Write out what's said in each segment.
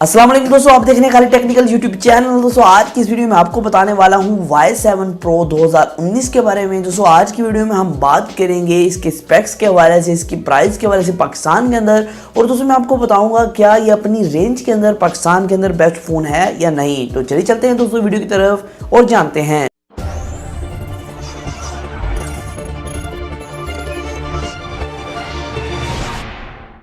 अस्सलाम वालेकुम दोस्तों, आप देख रहे हैं खाली टेक्निकल यूट्यूब चैनल। दोस्तों आज की इस वीडियो में आपको बताने वाला हूं Y7 Pro 2019 के बारे में। दोस्तों आज की वीडियो में हम बात करेंगे इसके स्पेक्स के हवाले से, इसकी प्राइस के हवाले से पाकिस्तान के अंदर, और दोस्तों मैं आपको बताऊंगा क्या ये अपनी रेंज के अंदर पाकिस्तान के अंदर बेस्ट फोन है या नहीं। तो चलिए चलते हैं दोस्तों वीडियो की तरफ और जानते हैं।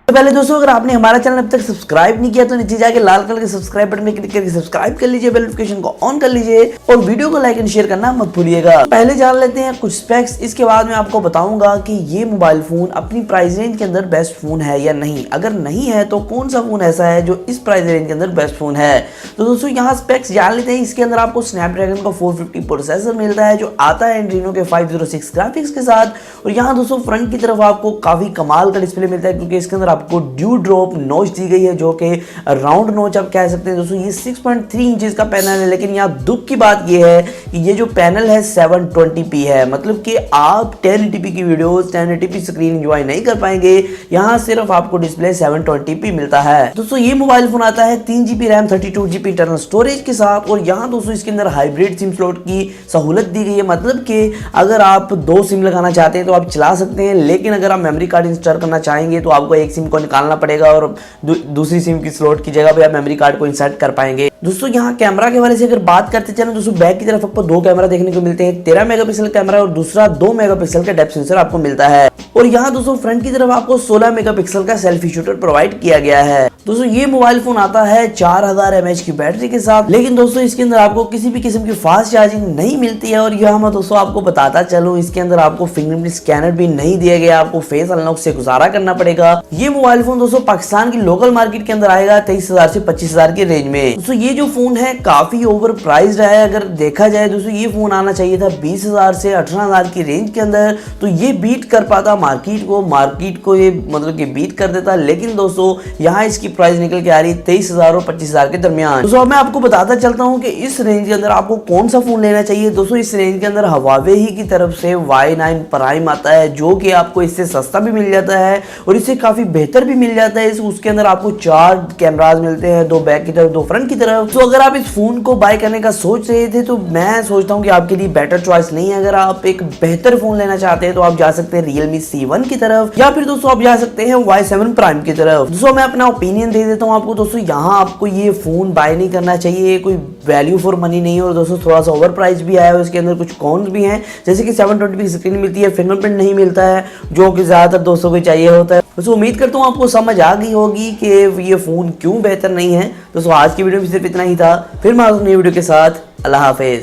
तो पहले दोस्तों अगर आपने हमारा चैनल अब तक सब्सक्राइब नहीं किया तो नीचे जाके लाल कलर के सब्सक्राइब बटन में क्लिक करके सब्सक्राइब कर लीजिए, बेल नोटिफिकेशन को ऑन कर लीजिए और वीडियो को लाइक एंड शेयर करना मत भूलिएगा। पहले जान लेते हैं कुछ स्पेक्स, इसके बाद मैं आपको बताऊंगा कि ये मोबाइल फोन अपनी प्राइस रेंज के अंदर बेस्ट फोन है या नहीं। अगर नहीं है तो कौन सा फोन ऐसा है जो इस प्राइस रेंज के अंदर बेस्ट फोन है। तो दोस्तों यहाँ स्पेक्स जान लेते हैं। इसके अंदर आपको स्नैपड्रैगन का 450 प्रोसेसर मिलता है जो आता है एड्रीनो के 506 ग्राफिक्स के साथ। और यहाँ दोस्तों फ्रंट की तरफ आपको काफी कमाल का डिस्प्ले मिलता है क्योंकि इसके अंदर आपको ड्यू ड्रॉप नोच दी गई है जो कि राउंड नोच आप कह सकते हैं। दोस्तों ये 6.3 इंचेस का पैनल है, लेकिन यहाँ दुख की बात ये है कि ये जो पैनल है 720p है, मतलब कि आप 1080p की वीडियोस 1080p स्क्रीन एंजॉय नहीं कर पाएंगे। यहाँ सिर्फ आपको डिस्प्ले 720p मिलता है। दोस्तों ये मोबाइल फोन आता है 3GB RAM 32GB internal storage के साथ। और यहाँ दोस्तों इसके अंदर हाइब्रिड सिम स्लॉट की सहूलत दी गई है, मतलब कि अगर आप 2 सिम लगाना चाहते हैं तो आप चला सकते हैं, लेकिन अगर आप मेमोरी कार्ड इंस्टॉल करना चाहेंगे तो आपको एक सिम को निकालना पड़ेगा और दूसरी सिम की स्लॉट की जगह पे आप मेमोरी कार्ड को इंसर्ट कर पाएंगे। दोस्तों यहाँ कैमरा के हवाले से अगर बात करते चलें दोस्तों, बैक की तरफ आपको 2 कैमरा देखने को मिलते हैं, 13 मेगापिक्सल कैमरा और दूसरा 2 मेगापिक्सल का डेप्थ सेंसर आपको मिलता है। और यहाँ दोस्तों फ्रंट की तरफ आपको 16 मेगापिक्सल का सेल्फी शूटर प्रोवाइड किया गया है। दोस्तों ये मोबाइल फोन आता है 4000 mAh की बैटरी के साथ, लेकिन दोस्तों इसके अंदर आपको किसी भी किस्म की फास्ट चार्जिंग नहीं मिलती है। और यहाँ मैं दोस्तों आपको बताता चलूं, इसके अंदर आपको फिंगरप्रिंट स्कैनर भी नहीं दिया गया, आपको फेस अनलॉक से गुजारा करना पड़ेगा। ये मोबाइल फोन दोस्तों पाकिस्तान की लोकल मार्केट के अंदर आएगा 23,000 से 25,000 की रेंज में। दोस्तों ये जो फोन है काफी ओवर प्राइस्ड है। अगर देखा जाए दोस्तों ये फोन आना चाहिए था 20,000 से 18,000 की रेंज के अंदर, तो ये बीट कर पाता मार्केट को ये मतलब कि बीट कर देता। लेकिन दोस्तों यहाँ इसकी प्राइस निकल के आ रही 23,000 और 25,000 के दरमियान। दोस्तों मैं आपको बताता चलता हूँ कि इस रेंज के अंदर आपको कौन सा फोन लेना चाहिए। दोस्तों इस रेंज के अंदर हवावे ही की तरफ से Y9 प्राइम आता है जो कि आपको इससे सस्ता भी मिल जाता है और इससे काफी बेहतर भी मिल जाता है। उसके अंदर आपको 4 कैमराज मिलते हैं, 2 बैक की तरफ 2 फ्रंट की तरफ। तो अगर आप इस फोन को बाय करने का सोच रहे थे तो मैं सोचता हूँ कि आपके लिए बेटर चॉइस नहीं है। अगर आप एक बेहतर फोन लेना चाहते हैं तो आप जा सकते हैं Realme C1 की तरफ, या फिर दोस्तों आप जा सकते हैं Y7 प्राइम की तरफ। दोस्तों मैं अपना ओपिनियन दे देता हूँ आपको। दोस्तों यहाँ आपको ये फोन बाय नहीं करना चाहिए, कोई वैल्यू फॉर मनी नहीं है। और दोस्तों थोड़ा सा ओवर प्राइस भी आया है, इसके अंदर कुछ कॉन्स भी हैं, जैसे कि 720p स्क्रीन मिलती है, फिंगरप्रिंट नहीं मिलता है जो कि ज्यादातर दोस्तों को चाहिए होता है। दोस्तों उम्मीद करता हूँ आपको समझ आ गई होगी कि ये फोन क्यों बेहतर नहीं है। दोस्तों आज की वीडियो में सिर्फ इतना ही था, फिर मैं नई वीडियो के साथ। अल्लाह हाफिज।